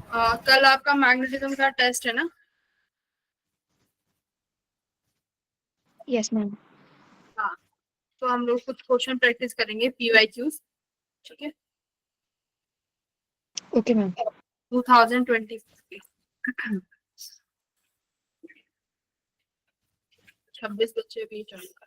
कल आपका मैग्नेटिज्म का टेस्ट है ना? Yes ma'am. हाँ, तो हम लोग कुछ क्वेश्चन प्रैक्टिस करेंगे PYQs। ठीक है, ओके मैम। 2020 के 26 बच्चे भी ज्वाइन कर।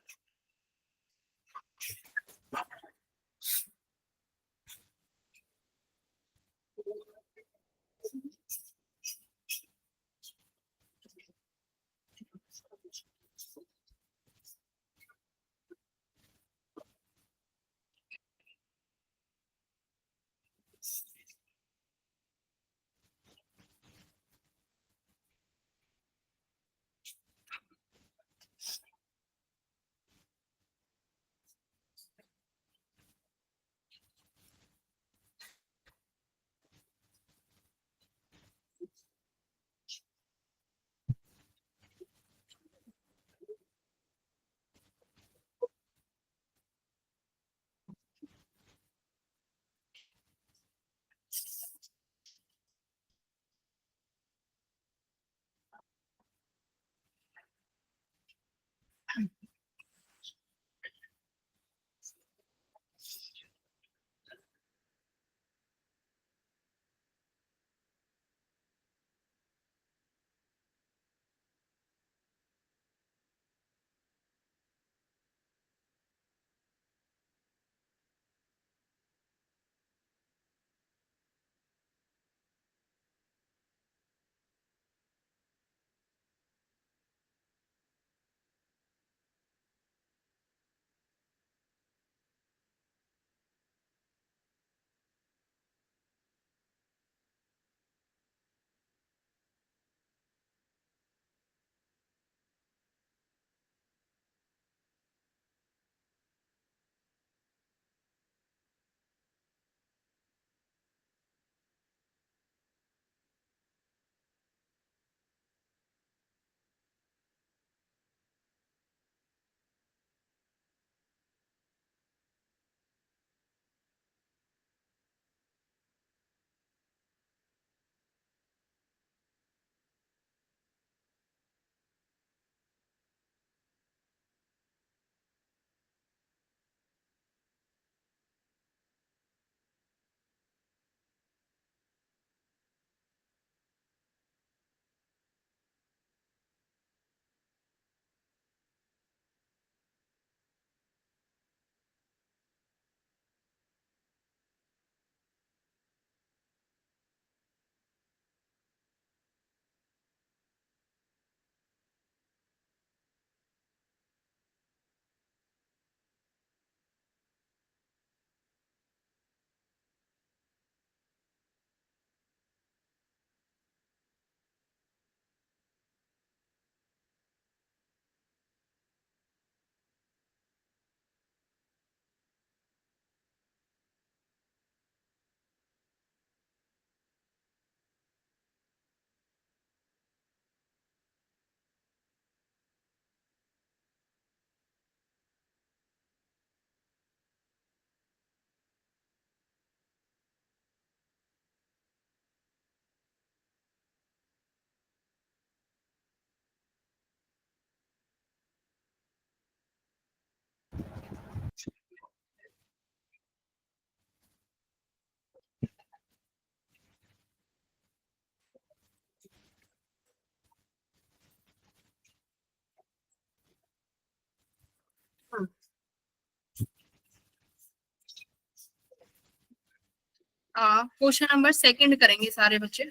क्वेश्चन नंबर सेकंड करेंगे सारे बच्चे।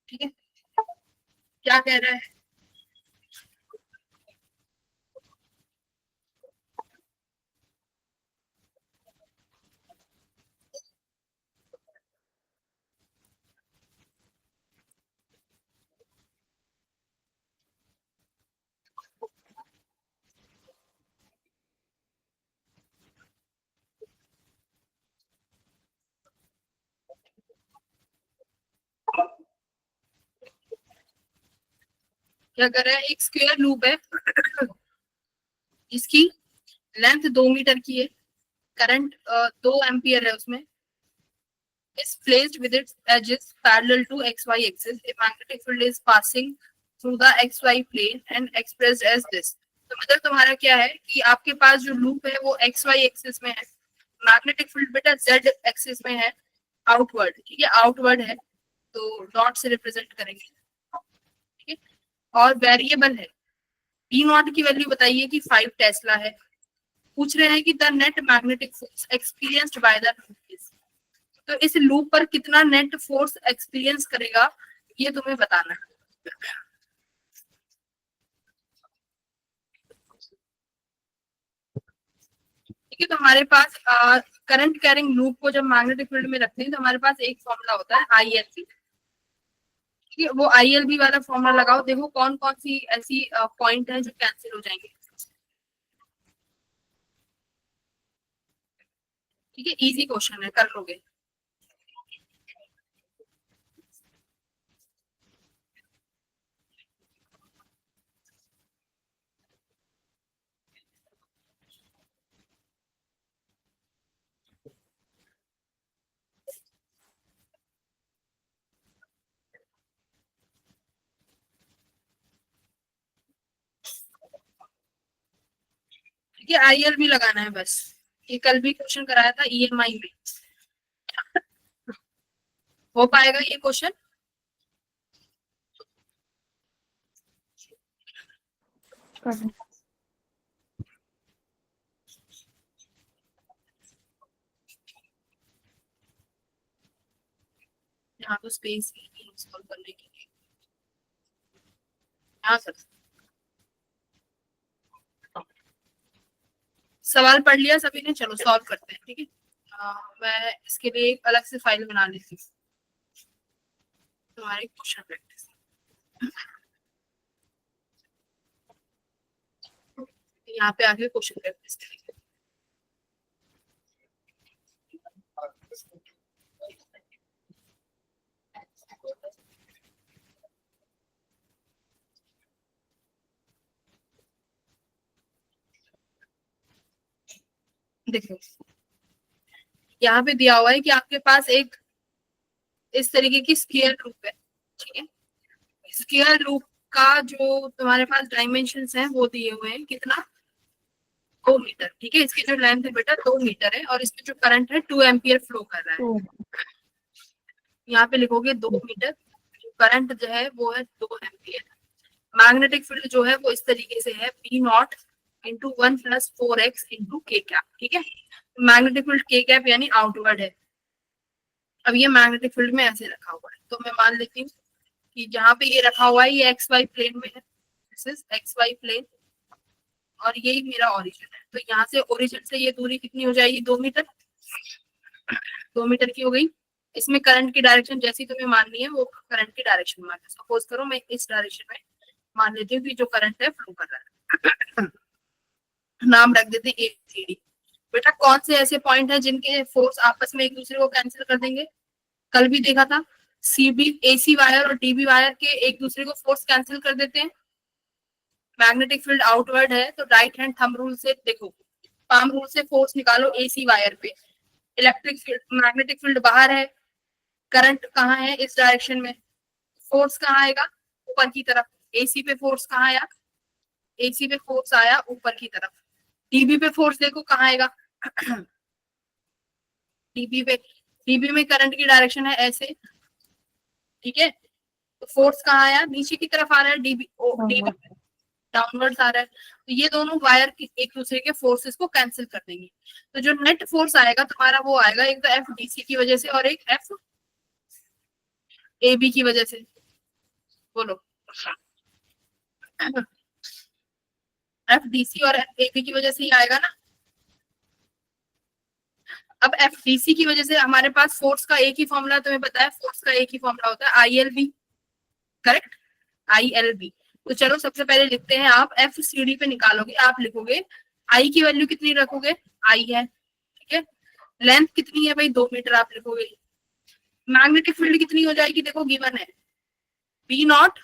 ठीक है, क्या कह रहा है? क्या कर रहा है? एक स्क्वायर लूप है, इसकी लेंथ 2 मीटर की है, करंट 2 एम्पियर है उसमें, is placed with its edges parallel to xy axis. A magnetic field is passing through the xy plane and expressed as this. तो मतलब तुम्हारा क्या है कि आपके पास जो लूप है वो xy एक्सिस में है, मैग्नेटिक फील्ड बेटा z एक्सिस में है, आउटवर्ड, ठीक है, आउटवर्ड है, तो डॉट से रिप्रेजेंट करेंगे, ठीक है। और वेरिएबल है, पी नॉट की वैल्यू बताइए कि 5 टेस्ला है। पूछ रहे हैं कि the net magnetic force experienced by the loop is, तो इस लूप पर कितना नेट फोर्स एक्सपीरियंस करेगा ये तुम्हें बताना है। ठीक है, तो हमारे पास करंट कैरिंग लूप को जब मैग्नेटिक फील्ड में रखते हैं तो हमारे पास एक फॉर्मूला होता है ILB, ठीक है, वो ILB वाला फॉर्मूला लगाओ, देखो कौन कौन सी ऐसी पॉइंट है जो कैंसिल हो जाएंगे। ठीक है, इजी क्वेश्चन है, कर लोगे। ठीक है, ILB लगाना है बस, ये कल भी क्वेश्चन कराया था EMI में। हो पाएगा ये क्वेश्चन? यहाँ तो स्पेस सॉल्व करने के लिए, हाँ सर। सवाल पढ़ लिया सभी ने, चलो सॉल्व करते हैं, ठीक है। मैं इसके लिए एक अलग से फाइल बना लेती हूँ, तुम्हारे क्वेश्चन प्रैक्टिस। यहाँ पे आके क्वेश्चन प्रैक्टिस करेंगे। देखो यहाँ पे दिया हुआ है कि आपके पास एक इस तरीके की स्क्वायर लूप है, ठीक है। स्क्वायर लूप का जो तुम्हारे पास डायमेंशंस हैं वो दिए हुए हैं, कितना, 2 मीटर, ठीक है। इसकी जो लेंथ है बेटा 2 मीटर है और इसमें जो करंट है 2 एम्पियर फ्लो कर रहा है। यहाँ पे लिखोगे 2 मीटर, करंट जो है वो है 2 एम्पियर। मैग्नेटिक फील्ड जो है वो इस तरीके से है, P not into 1+4x into के कैप, ठीक है। मैग्नेटिक फील्ड के कैप यानी आउटवर्ड है। अब ये मैग्नेटिक फील्ड में ऐसे रखा हुआ है, तो मैं मान लेती हूँ कि जहाँ पे ये रखा हुआ है ये XY प्लेन में है, दिस इज XY प्लेन, और यही मेरा ओरिजिन है। तो यहाँ से ओरिजिन से ये दूरी कितनी हो जाएगी, 2 मीटर, 2 मीटर की हो गई। इसमें करंट की डायरेक्शन जैसी तुम्हें माननी है वो करंट की डायरेक्शन मान, सपोज करो मैं इस डायरेक्शन में मान लेती हूँ कि जो करंट है फ्लो कर रहा है, नाम रख देते हैं ACD। बेटा कौन से ऐसे पॉइंट है जिनके फोर्स आपस में एक दूसरे को कैंसिल कर देंगे, कल भी देखा था, CB AC वायर और DB वायर के एक दूसरे को फोर्स कैंसिल कर देते हैं। मैग्नेटिक फील्ड आउटवर्ड है तो राइट हैंड थंब रूल से देखो, पाम रूल से फोर्स निकालो AC वायर पे। इलेक्ट्रिक फील्ड, मैग्नेटिक फील्ड बाहर है, करंट कहाँ है, इस डायरेक्शन में, फोर्स कहाँ आएगा, ऊपर की तरफ। AC पे फोर्स कहाँ आया, AC पे फोर्स आया ऊपर की तरफ। DB पे फोर्स देखो कहाँ आएगा, DB में करंट की डायरेक्शन है ऐसे, ठीक है। तो फोर्स कहाँ आया, नीचे की तरफ आ रहा है, DB डाउनवर्ड्स आ रहा है, तो ये दोनों वायर एक दूसरे के फोर्सेस को कैंसिल कर देंगे। तो जो नेट फोर्स आएगा तुम्हारा वो आएगा एक तो FDC की वजह से और एक FAB की वजह से। बोलो FDC और FAB की वजह से ही आएगा ना। अब FDC की वजह से हमारे पास फोर्स का एक ही फॉर्मूला, तुम्हें पता है फोर्स का एक ही फॉर्मूला होता है ILB, करेक्ट, ILB। तो चलो सबसे पहले लिखते हैं, आप FCD पे निकालोगे, आप लिखोगे I की वैल्यू कितनी रखोगे, I है, ठीक है। लेंथ कितनी है भाई, 2 मीटर आप लिखोगे। मैग्नेटिक फील्ड कितनी हो जाएगी, देखो गिवन है P नॉट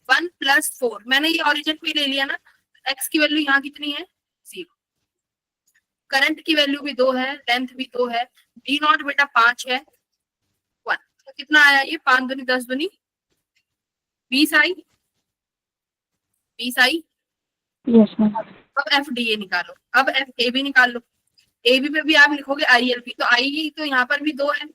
1+4, मैंने ये ओरिजिन पे ले लिया ना, x की वैल्यू यहाँ कितनी है, 0। करंट की वैल्यू भी 2 है, लेंथ भी 2 है, डी नॉट बेटा 5 है, 1। तो कितना आया ये? 5 दूनी 10 दूनी 20 आई, 20 आई। Yes, ma'am. अब एफ डी ए निकालो, अब एफ ए बी निकाल लो। ए बी पे भी आप लिखोगे आई एल पी, तो आई तो यहाँ पर भी 2 है,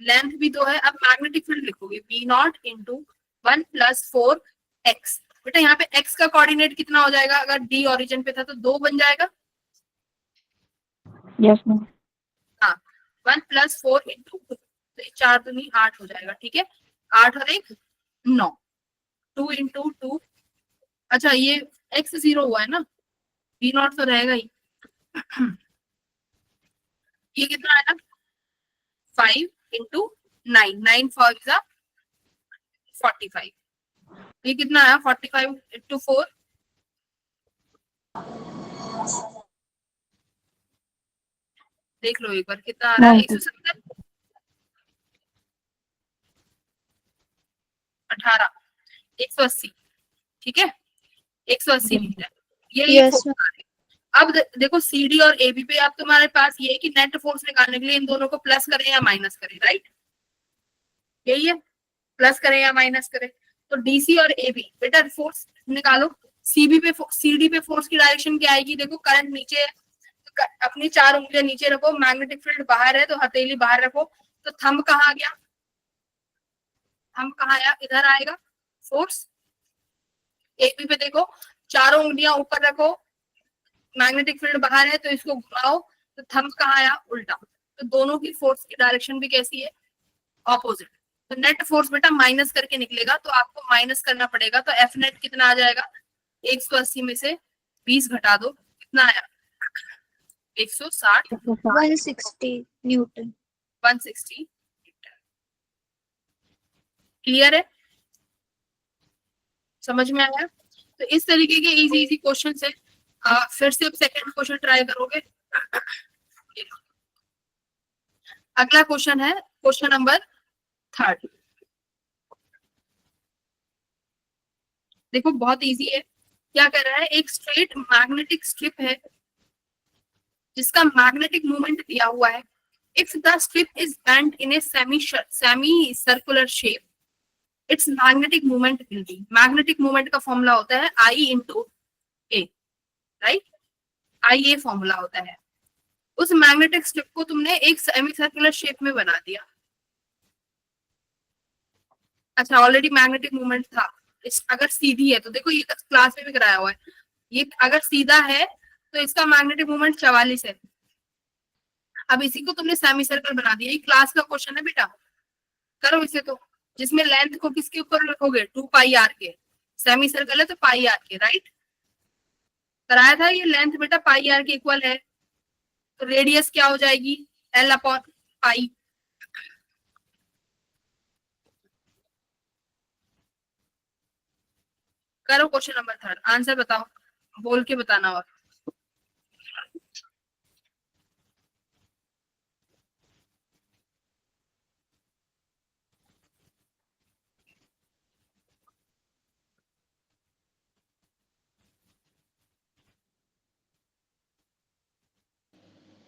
लेंथ भी 2 है। अब मैग्नेटिक फील्ड लिखोगे B naught into 1 plus 4 x. बेटा यहाँ पे एक्स का कोऑर्डिनेट कितना हो जाएगा? अगर डी ओरिजिन पे था तो 2 बन जाएगा। Yes, ma'am. हाँ, 1 प्लस 4 इंटू 2, तो 4 दूनी 8 हो जाएगा, ठीक है। 8 और 1 9, 2 इंटू 2। अच्छा ये एक्स 0 हुआ है ना, बी नॉट तो रहेगा ही। ये कितना आया? 5 इंटू 9, 9 4 जा 45। ये कितना आया? 45 इंटू 4, देख लो एक बार कितना आ रहा है। 170 18 180, ठीक है, 180 मीटर। ये Yes, फोर्स आ रही है। अब देखो सी डी और ए बी पे अब तुम्हारे पास ये है कि नेट फोर्स निकालने के लिए इन दोनों को प्लस करें या माइनस करें, राइट? यही है, प्लस करें या माइनस करें। तो डीसी और ए बी, बेटा फोर्स निकालो। सीबी पे सी डी पे फोर्स की डायरेक्शन क्या आएगी? देखो करंट नीचे है, तो अपनी 4 उंगलियां नीचे रखो, मैग्नेटिक फील्ड बाहर है तो हथेली बाहर रखो, तो थंब कहाँ गया? थंब कहाँ आया? इधर आएगा फोर्स। एबी पे देखो, चारों उंगलियां ऊपर रखो, मैग्नेटिक फील्ड बाहर है तो इसको घुमाओ, तो थंब कहाँ आया? उल्टा। तो दोनों की फोर्स की डायरेक्शन भी कैसी है? ऑपोजिट। तो नेट फोर्स बेटा माइनस करके निकलेगा, तो आपको माइनस करना पड़ेगा। तो एफ नेट कितना आ जाएगा? 180 में से 20 घटा दो, कितना आया? 160, 160 Newton. 160। क्लियर है? समझ में आया? तो इस तरीके के इजी इजी क्वेश्चन है। फिर से अब सेकंड क्वेश्चन ट्राई करोगे। अगला क्वेश्चन है क्वेश्चन नंबर 3। देखो बहुत इजी है। क्या कर रहा है? एक स्ट्रेट मैग्नेटिक स्ट्रिप है जिसका मैग्नेटिक मोमेंट दिया हुआ है। If the strip is bent in a semi circular shape, it's magnetic moment will be. Magnetic moment का फॉर्मूला होता है आई into A, right? I a formula होता है। उस मैग्नेटिक स्ट्रिप को तुमने एक सेमी सर्कुलर शेप में बना दिया। अच्छा ऑलरेडी मैग्नेटिक मोमेंट था। अगर सीधी है तो देखो, ये क्लास में भी कराया हुआ है, ये अगर सीधा है तो इसका मैग्नेटिक मोमेंट 44 है। अब इसी को तुमने सेमी सर्कल बना दिया। ये क्लास का क्वेश्चन है बेटा, करो इसे। तो जिसमें लेंथ को किसके ऊपर रखोगे? 2 पाई आर के। सेमी सर्कल है तो पाई आर के, राइट? कराया था। ये लेंथ बेटा पाई आर के इक्वल है, तो रेडियस क्या हो जाएगी? L upon pi. करो क्वेश्चन नंबर 3, आंसर बताओ, बोल के बताना। और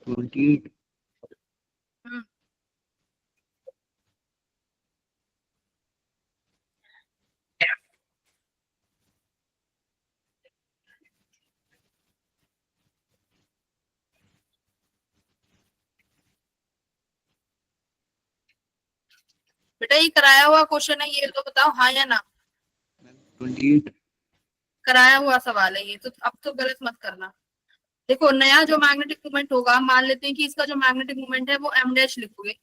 हम्म, बेटा ये कराया हुआ क्वेश्चन है, ये तो बताओ हाँ या ना। 28। कराया हुआ सवाल है ये, तो अब तो गलत मत करना। देखो नया जो मैग्नेटिक मूवमेंट होगा, मान लेते हैं कि इसका जो मैग्नेटिक मूवमेंट है वो एम डैश लिखोगे,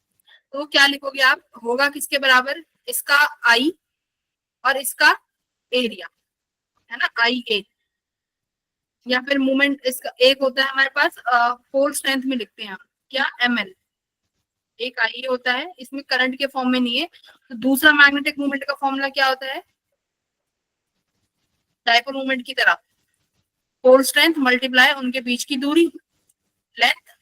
तो क्या लिखोगे आप? होगा किसके बराबर? इसका आई और इसका एरिया, है ना, आई ए। या फिर मूवमेंट इसका एक होता है हमारे पास फोर्स स्ट्रेंथ में लिखते हैं हम, क्या? M L. एक आई ए होता है, इसमें करंट के फॉर्म में नहीं है। तो दूसरा मैग्नेटिक मूवमेंट का फॉर्मूला क्या होता है? डायपोल मूवमेंट की तरह, फोर्स स्ट्रेंथ मल्टीप्लाई उनके बीच की दूरी, लेंथ।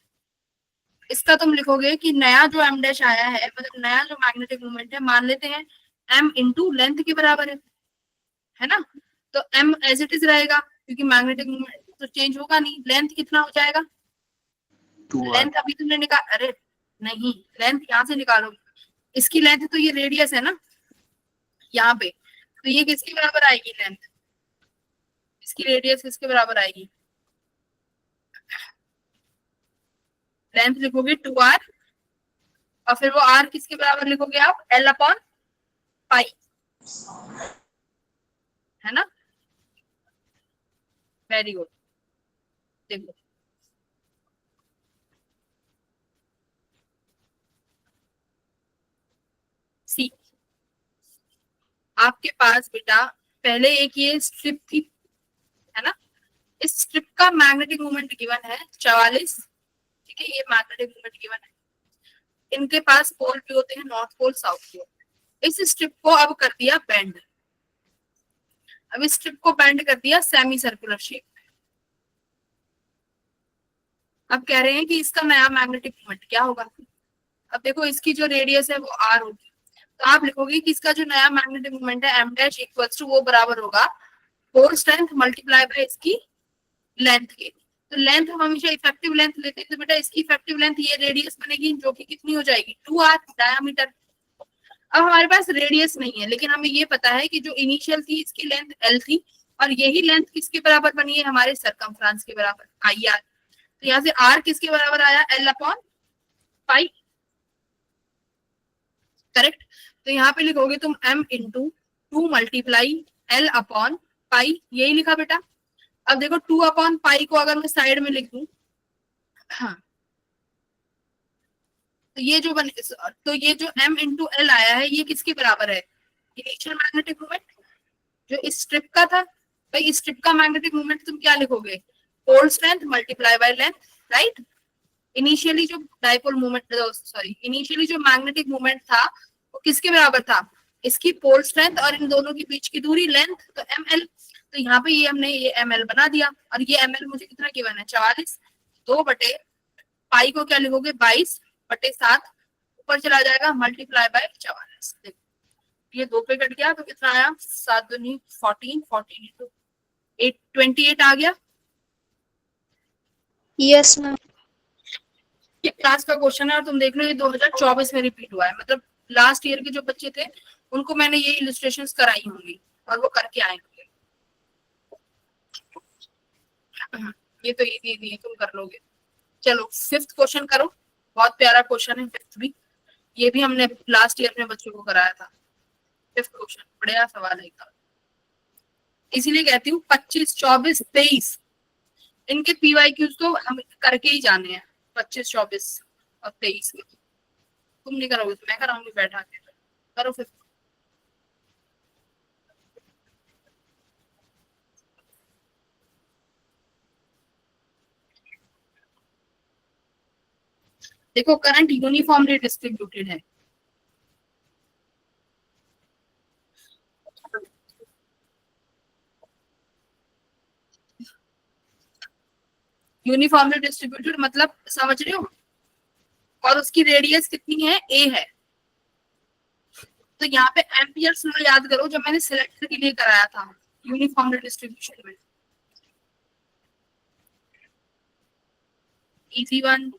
इसका तुम लिखोगे कि नया जो एम डैश आया है, मतलब नया जो मैग्नेटिक मूवमेंट है, मान लेते हैं एम इंटू लेंथ के बराबर है ना? तो एम एज इट इज रहेगा, क्योंकि मैग्नेटिक मूवमेंट तो चेंज होगा नहीं। लेंथ कितना हो जाएगा? 2 R. लेंथ अभी तुमने निकाल, अरे नहीं, लेंथ यहाँ से निकालो, इसकी लेंथ तो ये रेडियस है ना यहाँ पे, तो ये किसके बराबर आएगी लेंथ, इसकी रेडियस किसके बराबर आएगी, लेंथ लिखोगे 2R और फिर वो R किसके बराबर लिखोगे आप, L अपॉन पाई, है ना। Very good. देखो सी, आपके पास बेटा पहले एक ये स्ट्रिप थी, है ना, इस स्ट्रिप का मैग्नेटिक मोमेंट गिवन है 44, ठीक है, ये मैग्नेटिक मोमेंट गिवन है, इनके पास पोल भी होते हैं, नॉर्थ पोल साउथ पोल, इस स्ट्रिप को अब कर दिया बेंड, अब इस स्ट्रिप को बेंड कर दिया सेमी सर्कुलर शेप में, अब कह रहे हैं कि इसका नया मैग्नेटिक मोमेंट क्या होगा। अब देखो इसकी जो रेडियस है वो R होगी, तो आप लिखोगे कि इसका जो नया मैग्नेटिक मोमेंट है m डैश इक्वल्स टू वो बराबर होगा पोल स्ट्रेंथ मल्टीप्लाई बाय इसकी लेंथ के, तो लेंथ हम हमेशा इफेक्टिव लेंथ लेते हैं, तो बेटा इसकी इफेक्टिव लेंथ ये रेडियस बनेगी जो कि कितनी हो जाएगी 2R डायमीटर। अब हमारे पास रेडियस नहीं है, लेकिन हमें ये पता है कि जो इनिशियल थी इसकी लेंथ L थी, और यही लेंथ किसके बराबर बनी है, हमारे सरकमफ्रेंस के बराबर IR, तो यहाँ से R किसके बराबर आया, L अपॉन पाई, करेक्ट। तो यहाँ पे लिखोगे तुम m into 2 multiply L upon pi, यही लिखा बेटा। अब देखो 2 अपॉन पाई को अगर मैं साइड में लिख दूं, हाँ, तो ये जो बने, तो ये जो m इंटू एल आया है ये किसके बराबर है, इनिशियल मैग्नेटिक मोमेंट जो इस स्ट्रिप का था, भाई इस स्ट्रिप का मैग्नेटिक मोमेंट तुम क्या लिखोगे, pole strength multiply by length, right. Initially जो डाइपोल मोमेंट, सॉरी इनिशियली जो मैग्नेटिक मोमेंट था वो किसके बराबर था, इसकी पोल स्ट्रेंथ और इन दोनों के बीच की दूरी लेंथ, तो ml, तो यहाँ पे ये हमने ये ml बना दिया, और ये ml मुझे कितना गिवन है 44, 2 बटे पाई को क्या लिखोगे 22 बटे 7, ऊपर चला जाएगा मल्टीप्लाई बाय 44, देखो ये 2 पे कट गया तो कितना आया 7 दूनी 14, 14 इंटू 8 28 आ गया। Yes ma'am. ये क्लास का क्वेश्चन है और तुम देख लो ये 2024 में रिपीट हुआ है, मतलब लास्ट ईयर के जो बच्चे थे उनको मैंने ये इलस्ट्रेशंस कराई होंगी और वो करके आए होंगे। ये तो इजी है, तुम कर लोगे। चलो 5th क्वेश्चन करो, बहुत प्यारा क्वेश्चन है 5th भी, ये भी हमने लास्ट ईयर में बच्चों को कराया था। 5th क्वेश्चन बढ़िया सवाल है एकदम, इसीलिए कहती हूँ 25, 24, 23 इनके PYQs तो हम करके ही जाने हैं, 25, 24 और 23 में। तुम नहीं करोगे तो मैं कराऊंगी बैठा के, करो 5th। देखो करंट यूनिफॉर्मली डिस्ट्रीब्यूटेड है, यूनिफॉर्मली डिस्ट्रीब्यूटेड मतलब समझ रहे हो, और उसकी रेडियस कितनी है a है, तो यहाँ पे एम्पियर्स लॉ याद करो जो मैंने सिलेक्टर के लिए कराया था यूनिफॉर्मली डिस्ट्रीब्यूशन में, इजी वन।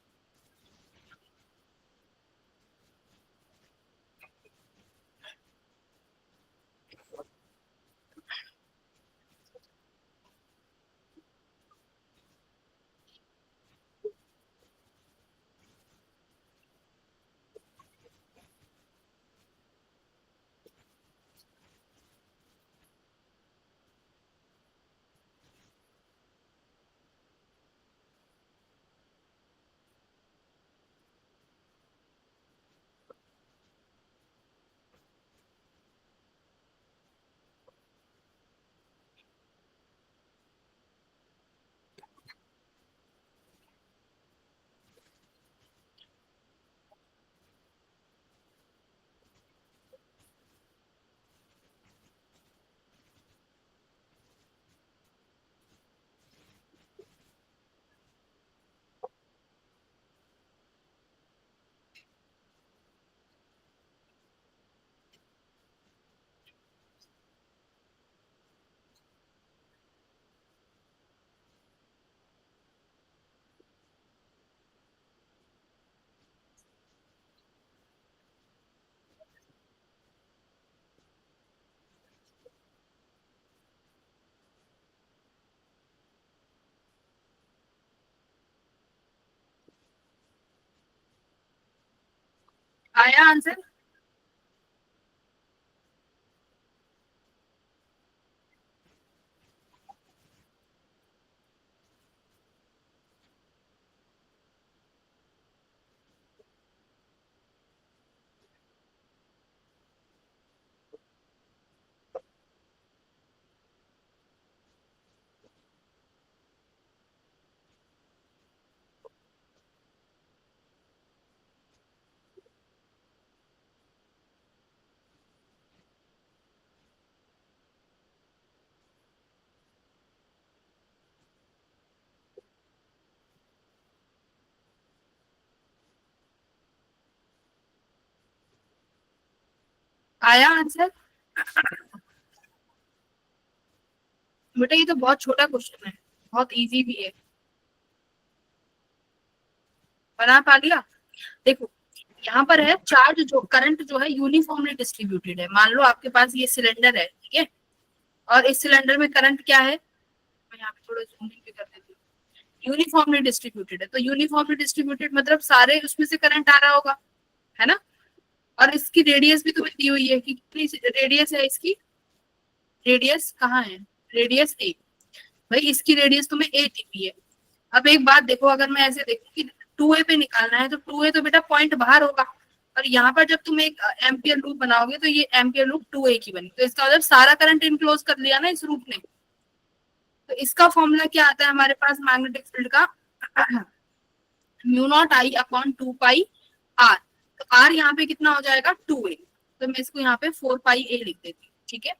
आया आंसर? आया आंसर? बेटा ये तो बहुत छोटा क्वेश्चन है, बहुत इजी भी है। बना पा लिया? देखो यहाँ पर है चार्ज, जो करंट जो है यूनिफॉर्मली डिस्ट्रीब्यूटेड है। मान लो आपके पास ये सिलेंडर है, ठीक है, और इस सिलेंडर में करंट क्या है, मैं यहाँ पे थोड़ा जूमिंग भी कर देती हूँ। यूनिफॉर्मली डिस्ट्रीब्यूटेड है, तो यूनिफॉर्मली डिस्ट्रीब्यूटेड मतलब सारे उसमें से करंट आ रहा होगा, है ना। और इसकी रेडियस भी तुम्हें दी हुई है कि कितनी रेडियस है इसकी। रेडियस कहाँ है? रेडियस ए। भाई इसकी रेडियस तुम्हें ए दी हुई है। अब एक बात देखो, अगर मैं ऐसे देखूं कि 2a पे निकालना है, तो 2a तो बेटा पॉइंट बाहर होगा, और यहाँ पर जब तुम एक एम्पियर लूप बनाओगे तो ये एम्पियर लूप 2a की बनी, तो इसका मतलब सारा करंट इनक्लोज कर लिया ना इस रूप ने। तो इसका फॉर्मूला क्या आता है हमारे पास मैग्नेटिक फील्ड का? Mu naught I upon 2 pi R. तो आर यहाँ पे कितना हो जाएगा? 2a। तो मैं इसको यहाँ पे 4 पाई ए लिख देती हूँ, ठीक है।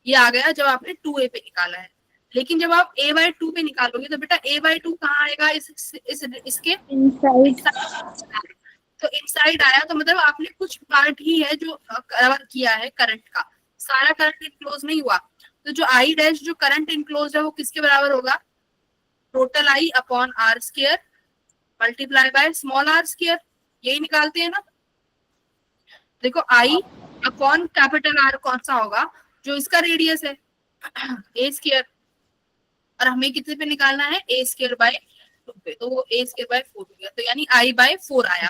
ये आ गया जब आपने 2a पे निकाला है। लेकिन जब आप a बाई 2 पे निकालोगे तो बेटा a बाई 2 कहाँ आएगा? इसके Inside. तो इनसाइड आया, तो मतलब आपने कुछ पार्ट ही है जो कवर किया है करंट का, सारा करंट इनक्लोज नहीं हुआ। तो जो आई डैश जो करंट इनक्लोज है वो किसके बराबर होगा? Total I upon R square multiply by small R square. यही निकालते हैं ना। देखो आई अपॉन कैपिटल आर कौन सा होगा? जो इसका रेडियस है, ए स्क्वायर, और हमें कितने पे निकालना है? ए स्क्वायर बाय 2 पे, तो वो ए स्क्वायर बाय 4 हो गया, तो यानी आई बाय 4 आया।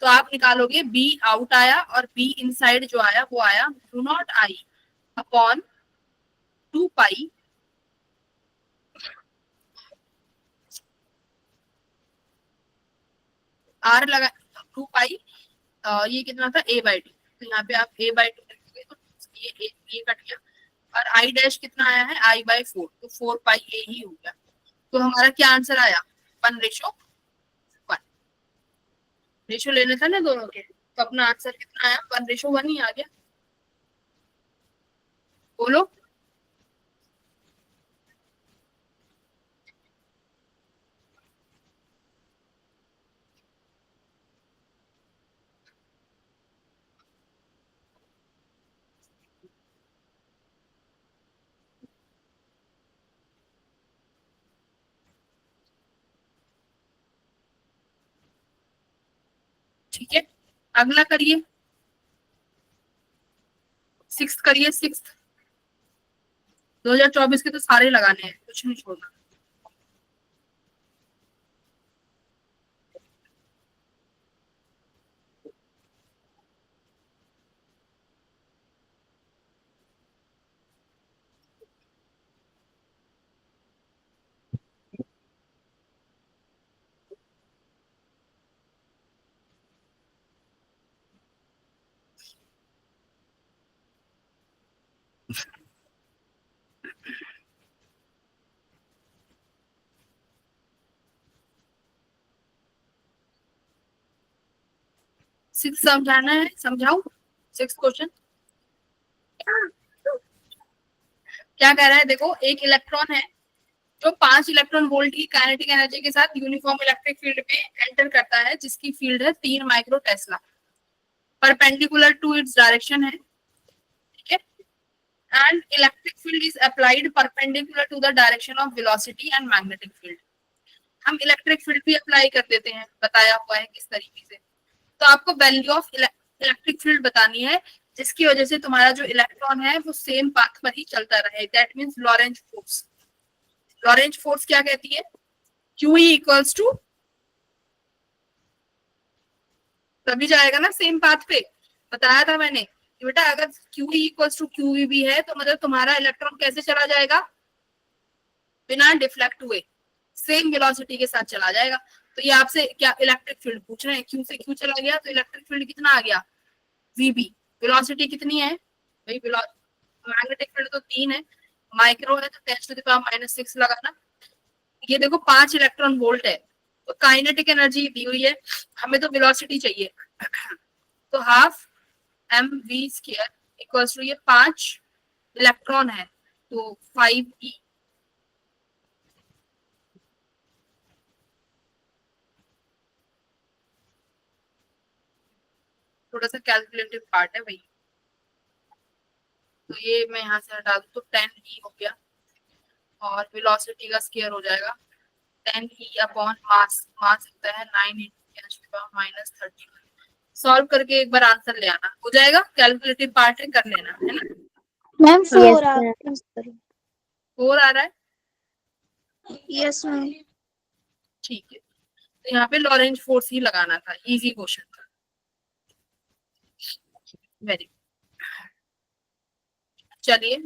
तो आप निकालोगे बी आउट आया, और बी इनसाइड जो आया वो आया mu naught I upon 2 pi R लगा, 2 पाई ये कितना था? A by 2। तो यहाँ पे आप ए बाई 2 लिखोगे तो ये कट गया, और आई डैश कितना आया है? आई बाई 4, तो 4 पाई ए ही हो गया। तो हमारा क्या आंसर आया? 1:1। रेशो लेने था ना दोनों के, तो अपना आंसर कितना आया? 1:1 ही आ गया। बोलो। ठीक है, अगला करिए, 6th करिए। 6th 2024 के तो सारे लगाने हैं, कुछ नहीं छोड़ना। सिक्स समझाना है, समझाऊ। 6th क्वेश्चन क्या कह रहा है? देखो एक इलेक्ट्रॉन है जो 5 इलेक्ट्रॉन वोल्ट की काइनेटिक एनर्जी के साथ यूनिफॉर्म इलेक्ट्रिक फील्ड में एंटर करता है, जिसकी फील्ड है 3 micro tesla, perpendicular to its direction है, ठीक है। And electric field is applied perpendicular to the direction of velocity and magnetic field. हम इलेक्ट्रिक फील्ड भी अप्लाई कर देते हैं, बताया हुआ है किस तरीके से। तो आपको वैल्यू ऑफ इलेक्ट्रिक फील्ड बतानी है, जिसकी वजह से तुम्हारा जो इलेक्ट्रॉन है वो सेम पाथ पर ही चलता रहे। That means Lorentz force. Lorentz force क्या कहती है? QE इक्वल्स टू तभी जाएगा ना सेम पाथ पे। बताया था मैंने कि बेटा अगर QE इक्वल्स टू QVB है तो मतलब तुम्हारा इलेक्ट्रॉन कैसे चला जाएगा, बिना डिफ्लेक्ट हुए सेम वेलोसिटी के साथ चला जाएगा। तो ये आपसे क्या इलेक्ट्रिक फील्ड पूछ रहे हैं, Q से Q चला गया तो इलेक्ट्रिक फील्ड कितना आ गया, VB। वेलोसिटी कितनी है भाई, मैग्नेटिक फील्ड तो 3 है, माइक्रो है तो 10⁻⁻⁶ लगाना। ये देखो 5 इलेक्ट्रॉन वोल्ट है, तो काइनेटिक एनर्जी दी हुई है, हमें तो वेलोसिटी चाहिए। तो हाफ mv² इक्वल्स टू ये 5 इलेक्ट्रॉन है तो 5e। थोड़ा सा कैलकुलेटिव पार्ट है भाई, तो ये मैं यहाँ से हटा दूँ तो 10e हो गया, और वेलोसिटी का स्क्वायर हो जाएगा 10e अपॉन मास। मास होता है 9 × 10⁻³ सॉल्व करके एक बार आंसर ले आना, हो जाएगा। कैलकुलेटिव पार्ट है, कर लेना है ना। Ma'am Yes, 4 ma'am. आप यूज करो। 4 आ रहा है, यस मैम। ठीक है। तो यहाँ पे लॉरेंज फोर्स ही लगाना था, इजी क्वेश्चन था, वेरी। चलिए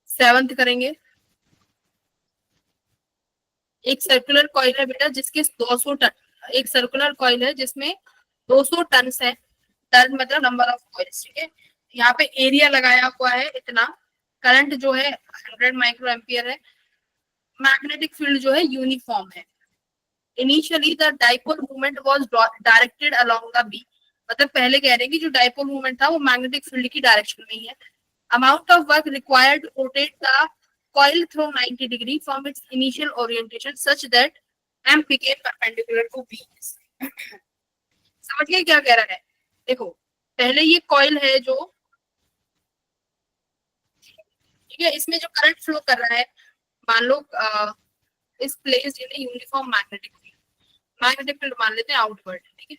7th करेंगे। एक सर्कुलर कॉइल है बेटा जिसके 200 टन, एक सर्कुलर कॉइल है जिसमें 200 टन है, टन मतलब नंबर ऑफ कॉइल्स, ठीक है। यहाँ पे एरिया लगाया हुआ है इतना, करंट जो है 100 माइक्रो एम्पियर है, मैग्नेटिक फील्ड जो है यूनिफॉर्म है। Initially the dipole movement was directed along the B, मतलब पहले कह रहे हैं कि जो डाइपोल मूवमेंट था वो मैग्नेटिक फील्ड की डायरेक्शन में ही है। Amount of work required to rotate the coil through 90 degree from its initial orientation such that M became perpendicular to B। समझ गए क्या कह रहा है? देखो पहले ये कॉइल है जो, ठीक है, इसमें जो करंट फ्लो कर रहा है, मान लो इस place in uniform magnetic field, magnetic field मान लेते हैं आउटवर्ड, ठीक है,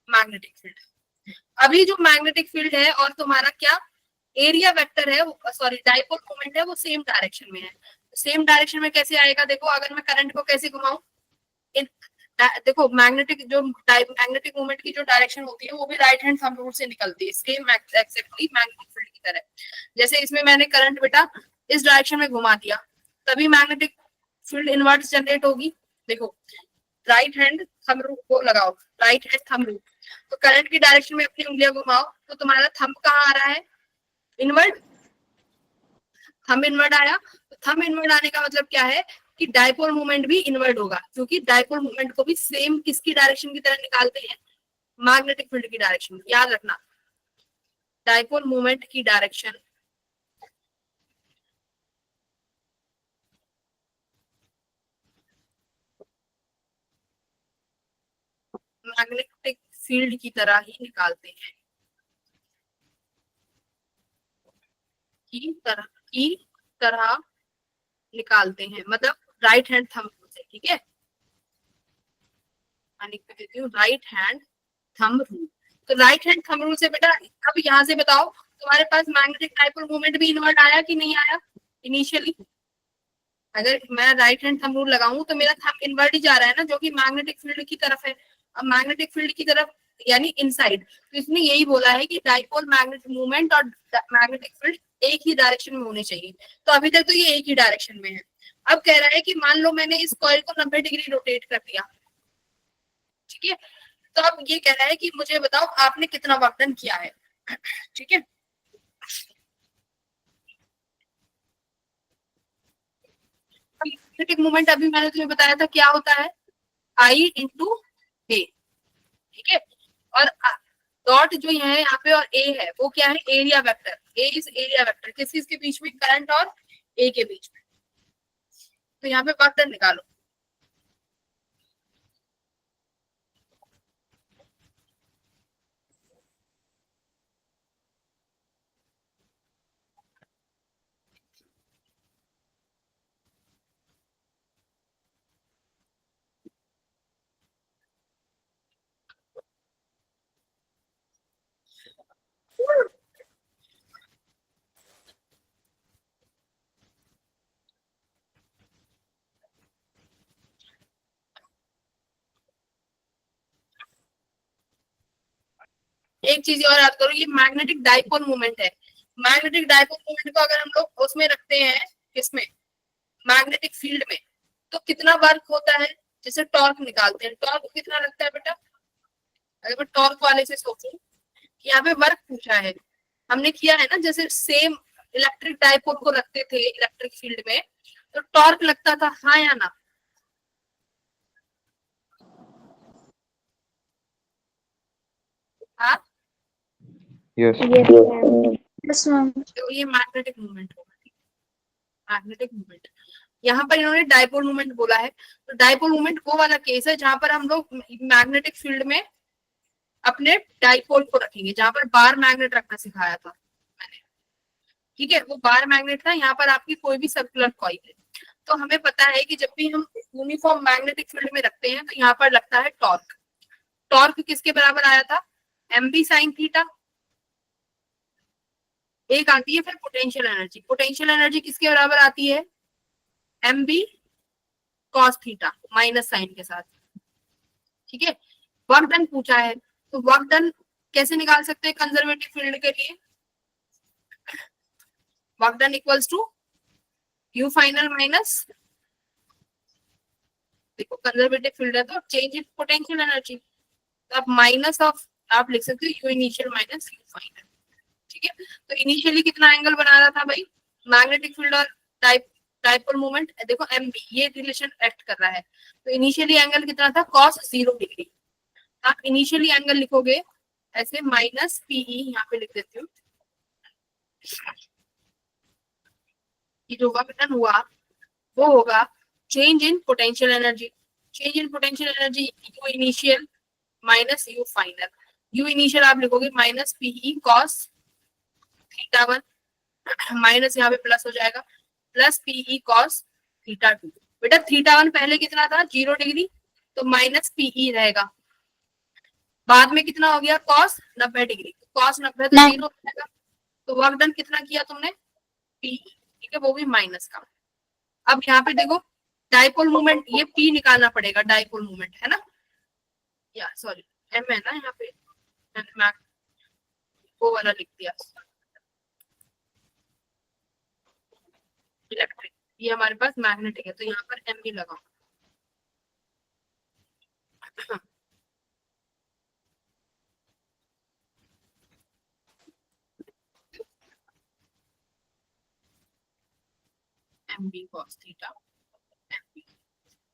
मैग्नेटिक फील्ड। अभी जो मैग्नेटिक फील्ड है और तुम्हारा क्या एरिया वेक्टर है, सॉरी डाइपोल मोमेंट है, वो सेम डायरेक्शन में है। सेम डायरेक्शन में कैसे आएगा, देखो अगर मैं करंट को कैसे घुमाऊं, देखो मैग्नेटिक जो मैग्नेटिक मोमेंट की जो डायरेक्शन होती है वो भी राइट हैंड थंब रूल से निकलती है, सेम एक्जेक्टली मैग्नेटिक फील्ड की तरह। जैसे इसमें मैंने करंट बेटा इस डायरेक्शन में घुमा दिया, तभी मैग्नेटिक फील्ड इनवर्स जनरेट होगी। देखो राइट हैंड थंब रूल को लगाओ, राइट हैंड थंब रूल, तो करंट की डायरेक्शन में अपनी उंगलियां घुमाओ तो तुम्हारा थंब कहाँ आ रहा है, इनवर्ट। थंब इनवर्ट आया, तो थंब इनवर्ट आने का मतलब क्या है कि डाइपोल मूवमेंट भी इनवर्ट होगा, क्योंकि डाइपोल मूवमेंट को भी सेम किसकी डायरेक्शन की तरह निकालते हैं, मैग्नेटिक फील्ड की डायरेक्शन। याद रखना डाइपोल मूवमेंट की डायरेक्शन मैग्नेटिक फील्ड की तरह ही निकालते हैं, की तरह निकालते हैं, मतलब राइट हैंड थंब से, ठीक है। राइट हैंड थंब रूल, तो राइट हैंड थंब रूल से बेटा अब यहाँ से बताओ तुम्हारे पास मैग्नेटिक डाइपोल मूवमेंट भी इन्वर्ट आया कि नहीं आया इनिशियली। अगर मैं राइट हैंड थंब रूल लगाऊं तो मेरा थंब इन्वर्ट ही जा रहा है ना, जो कि मैग्नेटिक फील्ड की तरफ है। अब मैग्नेटिक फील्ड की तरफ यानी इनसाइड, तो इसने यही बोला है कि डाइपोल मैग्नेटिक मूवमेंट और मैग्नेटिक फील्ड एक ही डायरेक्शन में होने चाहिए। तो अभी तक तो ये एक ही डायरेक्शन में है। अब कह रहा है कि मान लो मैंने इस कॉइल को 90 डिग्री रोटेट कर दिया, ठीक है, तो अब ये कह रहा है कि मुझे बताओ आपने कितना वर्क डन किया है, ठीक है। मैग्नेटिक मूवमेंट अभी मैंने तुम्हें बताया था क्या होता है, I इंटू ए, ठीक है। और डॉट जो है यहाँ पे और ए है वो क्या है, area vector. A is area vector किस किस के बीच में, करंट और ए के बीच में। तो यहाँ पे वर्क डन निकालो। एक चीज और याद करो, ये मैग्नेटिक डाइपोल मोमेंट है। मैग्नेटिक डाइपोल मोमेंट को अगर हम लोग उसमें रखते हैं, किसमें, मैग्नेटिक फील्ड में, तो कितना वर्क होता है, जैसे टॉर्क निकालते हैं, टॉर्क कितना लगता है बेटा। अगर मैं टॉर्क वाले से सोचूं, यहाँ पे वर्क पूछा है, हमने किया है ना, जैसे सेम इलेक्ट्रिक डाइपोल को रखते थे इलेक्ट्रिक फील्ड में, तो टॉर्क लगता था, हाँ या ना। हाँ, Yes. Yes, ma'am. तो ये मैग्नेटिक मूवमेंट होगा, मैग्नेटिक मूवमेंट। यहाँ पर इन्होंने डाइपोल मूवमेंट बोला है, तो डाइपोल मूवमेंट वो वाला केस है जहां पर हम लोग मैग्नेटिक फील्ड में अपने डाइपोल को रखेंगे, जहां पर बार मैग्नेट रखना सिखाया था मैंने, ठीक है, वो बार मैग्नेट था। यहाँ पर आपकी कोई भी सर्कुलर कॉइल है, तो हमें पता है कि जब भी हम यूनिफॉर्म मैग्नेटिक फील्ड में रखते हैं तो यहाँ पर लगता है टॉर्क। टॉर्क किसके बराबर आया था, एम बी साइन थीटा। एक आती है फिर पोटेंशियल एनर्जी, पोटेंशियल एनर्जी किसके बराबर आती है, M B cos theta minus sine के साथ, ठीक है। वर्क डन पूछा है, तो वर्क डन कैसे निकाल सकते हैं कंजर्वेटिव फील्ड के लिए, work done equals to U final minus, देखो कंजर्वेटिव फील्ड है तो चेंज इन पोटेंशियल एनर्जी, तो आप माइनस ऑफ, आप लिख सकते हो you initial minus U final, ठीक है। तो इनिशियली कितना एंगल बना रहा था भाई, मैग्नेटिक फील्ड और डाइपोल मोमेंट, देखो एम बी ये रिलेशन एक्ट कर रहा है, तो इनिशियली एंगल कितना था, cos 0 डिग्री। आप इनिशियली एंगल लिखोगे ऐसे माइनस पीई, यहाँ पे लिख देती हूँ, कि जो वर्क डन हुआ वो होगा change in potential energy, change in potential energy U initial minus U final, U initial आप लिखोगे minus PE cos theta 1 minus यहाँ पे प्लस हो जाएगा प्लस पीई कॉस थीटा 2। बेटा थीटा 1 पहले कितना था 0 डिग्री, तो माइनस पीई रहेगा, बाद में कितना हो गया कॉस 90 डिग्री, कॉस 90 तो 0 हो जाएगा, तो वर्क डन कितना किया तुमने, पीई, ठीक है, वो भी माइनस का। अब यहाँ पे देखो डाइपोल मूवमेंट, ये पी निकालना पड़ेगा, डाइपोल मूवमेंट है ना, या सॉरी एम है ना, यहाँ पे मैंने वो वाला लिख दिया इलेक्ट्रिक, ये हमारे पास मैग्नेटिक है, तो यहाँ पर एम भी लगाओ। एम बी कॉस थीटा,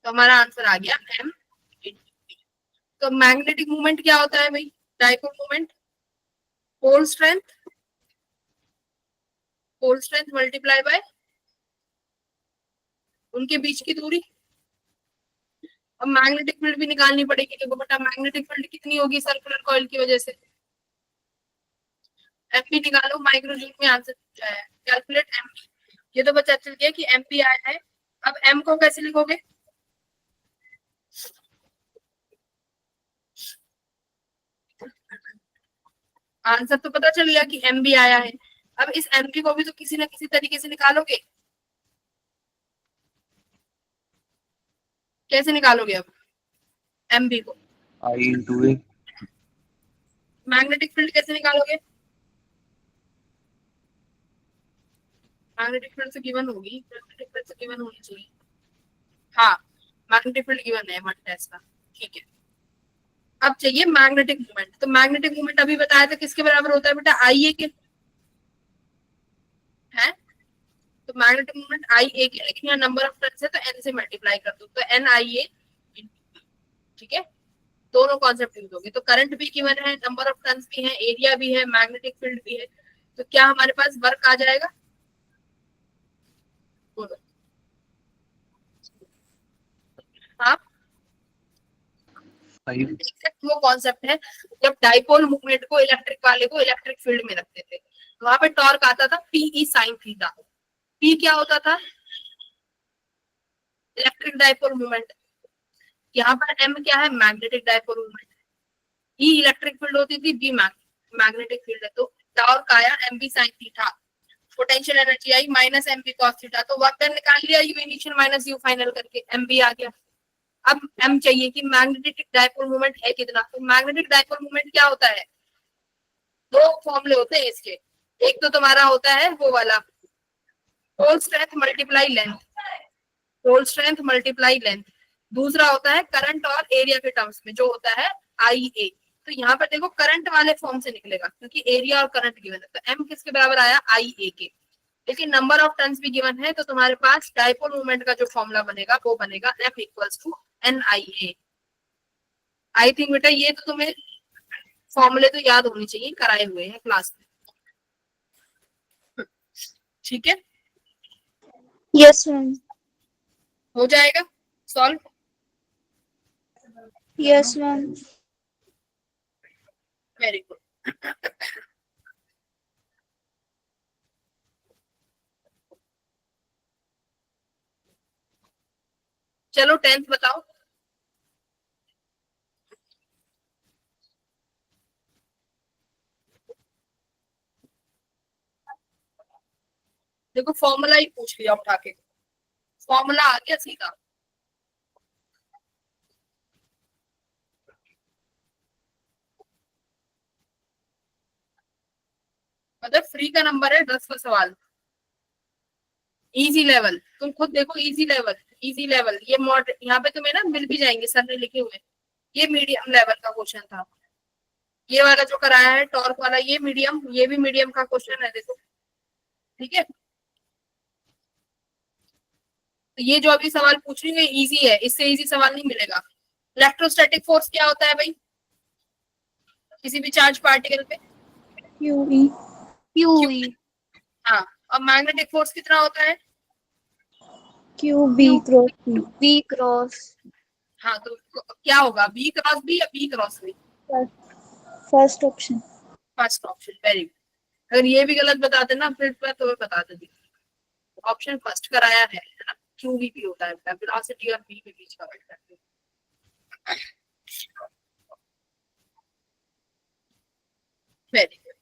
तो हमारा आंसर आ गया एम। तो मैग्नेटिक मूवमेंट क्या होता है भाई, dipole movement, pole strength multiply by उनके बीच की दूरी। अब मैग्नेटिक फील्ड भी निकालनी पड़ेगी, देखो बेटा मैग्नेटिक फील्ड कितनी होगी सर्कुलर कॉइल की वजह से, एमपी निकालो, माइक्रो जूल में आंसर कैलकुलेट एमपी, ये तो बच्चा चल गया कि एमपी आया है। अब एम को कैसे लिखोगे, आंसर तो पता चल गया कि एम भी आया है, अब इस एम को भी तो किसी ना किसी तरीके से निकालोगे, कैसे निकालोगे अब एम बी को, I into A. Magnetic field कैसे निकालोगे, मैग्नेटिक फील्ड से गिवन होगी, मैग्नेटिक फील्ड से गिवन होनी चाहिए, हाँ मैग्नेटिक फील्ड गिवन है वन टेस्ट का, ठीक है। अब चाहिए मैग्नेटिक मूवमेंट, तो मैग्नेटिक मूवमेंट अभी बताया था किसके बराबर होता है बेटा, आई ए के, है, तो मैग्नेटिक मूवमेंट आई ए के, लेकिन यहाँ नंबर ऑफ टर्न्स है तो एन से मल्टीप्लाई कर दो, तो एन आई ए, ठीक है, दोनों कॉन्सेप्ट यूज होंगे। तो करंट भी गिवन है, नंबर ऑफ टर्न्स भी है, एरिया भी है, मैग्नेटिक फील्ड भी है, तो क्या हमारे पास वर्क आ जाएगा, बोलो हाँ, वो कॉन्सेप्ट है जब डाइपोल मूवमेंट को इलेक्ट्रिक वाले को इलेक्ट्रिक फील्ड में रखते थे, वहां पे टॉर्क आता था पीई साइन थीटा, पी क्या होता था, इलेक्ट्रिक डाइपोल मूवमेंट, यहाँ पर एम क्या है, magnetic dipole movement, E electric field होती थी, बी मैग्नेटिक फील्ड है, तो टॉर्क आया M B sine theta, potential energy आई minus M B cos theta, तो वर्क डन निकाल लिया U initial minus U final करके, एम बी आ गया। अब एम चाहिए कि मैग्नेटिक डाइपोल मूवमेंट है कितना, तो मैग्नेटिक डाइपोल मूवमेंट क्या होता है, दो फॉर्मूले होते हैं इसके। एक तो तुम्हारा होता है वो वाला pole strength multiply length, pole strength multiply length. दूसरा होता है करंट और एरिया के टर्म्स में जो होता है आई ए। तो यहाँ पर देखो करंट वाले फॉर्म से निकलेगा क्योंकि एरिया और करंट गिवन है, तो एम किसके बराबर आया आई ए के। लेकिन नंबर ऑफ टर्न्स भी गिवन है तो तुम्हारे पास डाइपोल मूवमेंट का जो फॉर्मूला बनेगा वो बनेगा F equals to N I A. I think बेटा ये तो तुम्हें फॉर्मूले तो याद होने चाहिए, कराए हुए हैं क्लास में। ठीक है, Yes, ma'am. हो जाएगा solve. Yes, ma'am. Very good. चलो 10th बताओ। देखो फॉर्मूला ही पूछ लिया उठा के, फॉर्मूला आ गया सीधा। मतलब फ्री का नंबर है 10 का सवाल। इजी लेवल तुम खुद देखो, इजी लेवल, इजी लेवल ये मॉड यहाँ पे तुम्हें ना मिल भी जाएंगे, सर ने लिखे हुए। ये मीडियम लेवल का क्वेश्चन था, ये वाला जो कराया है टॉर्क वाला ये मीडियम, ये भी मीडियम का क्वेश्चन है देखो। ठीक है, तो ये जो अभी सवाल पूछ रही है इजी है, इससे इजी सवाल नहीं मिलेगा। इलेक्ट्रोस्टैटिक फोर्स क्या होता है भाई किसी भी चार्ज पार्टिकल पे? QE. QE. हाँ, और मैग्नेटिक फोर्स कितना होता है? QB cross B. B cross. हाँ, तो क्या होगा, बी क्रॉस बी या B cross B? First option. First option, very good. अगर ये भी गलत बता देना फिर मैं तुम्हें बता देती। ऑप्शन फर्स्ट कराया है ना, QVP होता है वेलोसिटी और बी के बीच का वेक्टर। Very good.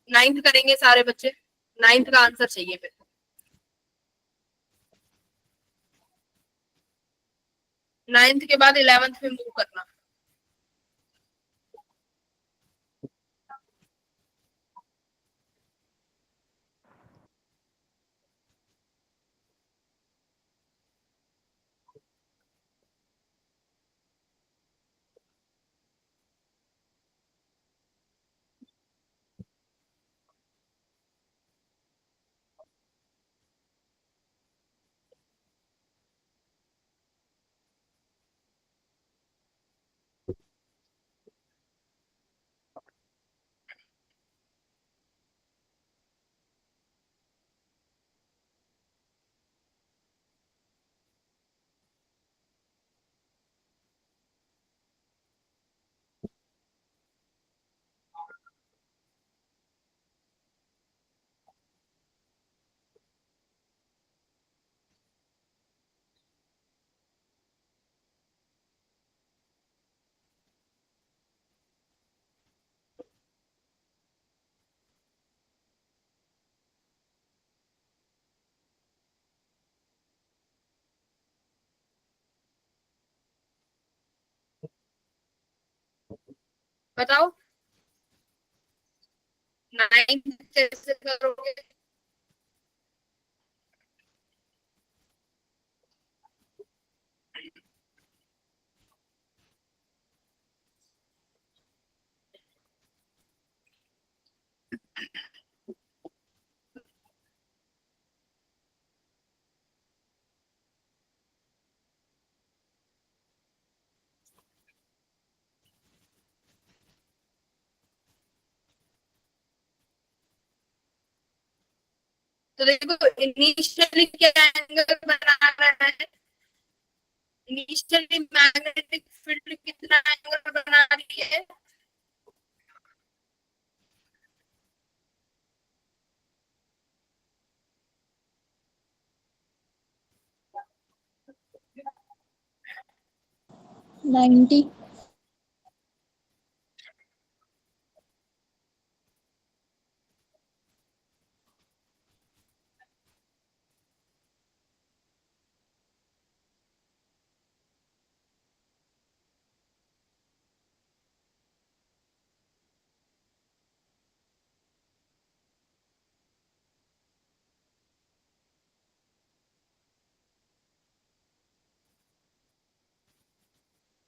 9th करेंगे सारे बच्चे, 9th का आंसर चाहिए फिर। 9th के बाद 11th में मूव करना। बताओ 9th कैसे करोगे? तो देखो इनिशियली क्या एंगल बना रहा है, इनिशियली मैग्नेटिक फील्ड कितना एंगल बना रही है? $90.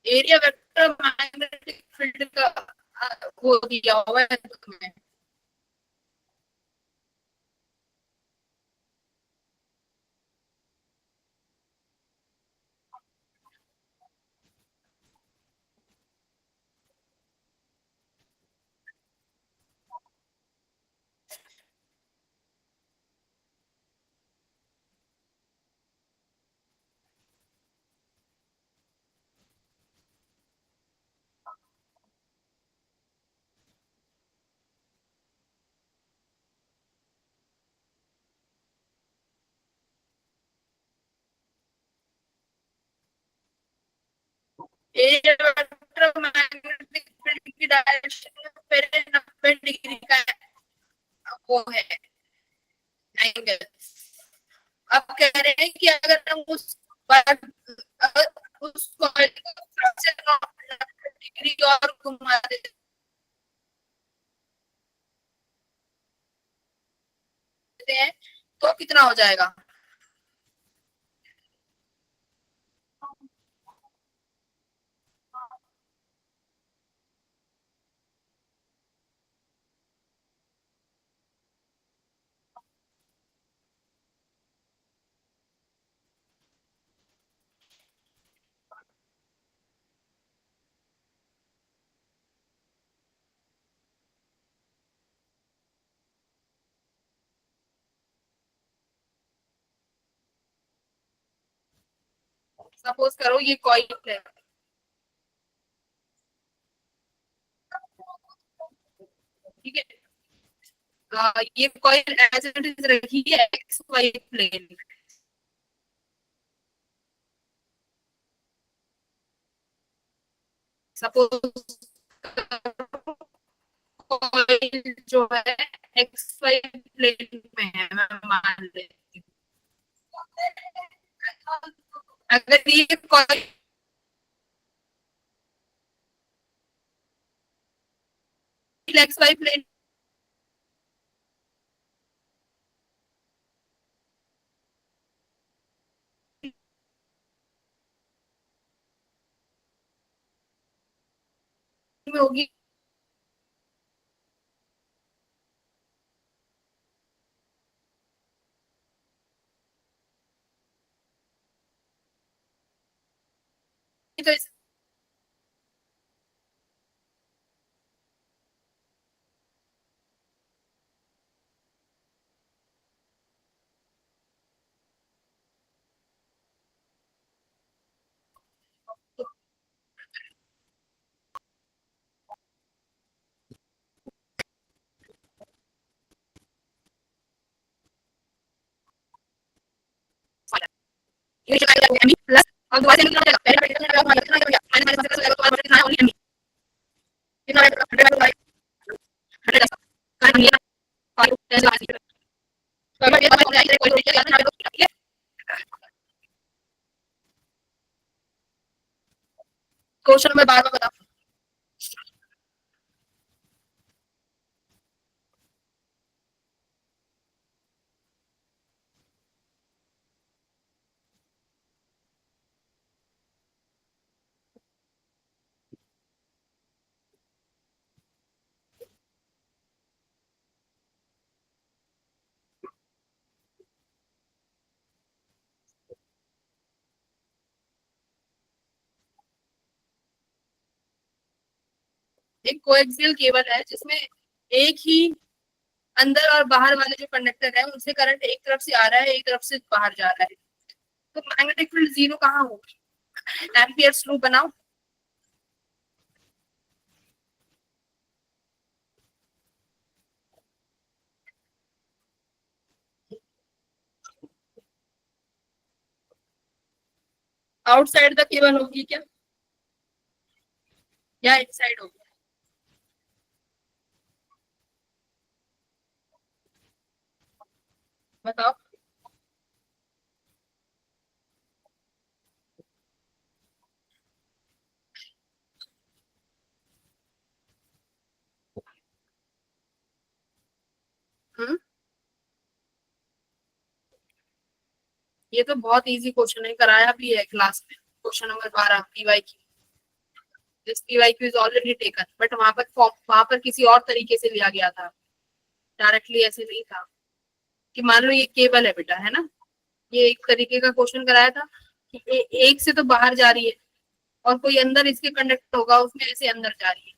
एरिया वेक्टर मैग्नेटिक फील्ड का वो दिया हुआ है तुम्हें। एरिया वेक्टर मैग्नेटिक फील्ड की डायरेक्शन में पहले 90 डिग्री का वो है एंगल। अब कह रहे हैं कि अगर हम उस कॉइल को 90 डिग्री और घुमा देते हैं तो कितना हो जाएगा। सपोज करो ये कॉइल है, ठीक है। ये कॉइल एज इट इज रखी है X Y plane. Suppose coil जो है एक्स वाई प्लेन में है, मैं मान लेती हूँ। अगर ये कॉइल एक्स वाई प्लेन में होगी तो प्लस और दोबारा से कितना हो जाएगा, पहले का कितना हो जाएगा माइनस माइनस माइनस हो जाएगा तो कितना है ओनली कितना हो जाएगा 100 का ये 5 10 आ गया। तो अगर ये बात हो जाएगी कोई तरीके से याद ना, ठीक है। क्वेश्चन में बार बार बता। एक कोएक्सियल केबल है जिसमें एक ही अंदर और बाहर वाले जो कंडक्टर है उनसे करंट एक तरफ से आ रहा है, एक तरफ से बाहर जा रहा है, तो मैग्नेटिक फील्ड जीरो कहाँ होगी। एम्पियर्स लूप बनाओ। आउटसाइड द केबल होगी क्या या इनसाइड होगी, बताओ। हम्म, ये तो बहुत इजी क्वेश्चन है, कराया भी है क्लास में, क्वेश्चन नंबर 12 पीवाई की। This PYQ is already taken, but वहां पर किसी और तरीके से लिया गया था, डायरेक्टली ऐसे नहीं था कि मान लो ये केबल है बेटा, है ना, ये एक तरीके का क्वेश्चन कराया था कि एक से तो बाहर जा रही है और कोई अंदर इसके कंडक्टर होगा, उसमें ऐसे अंदर जा रही है।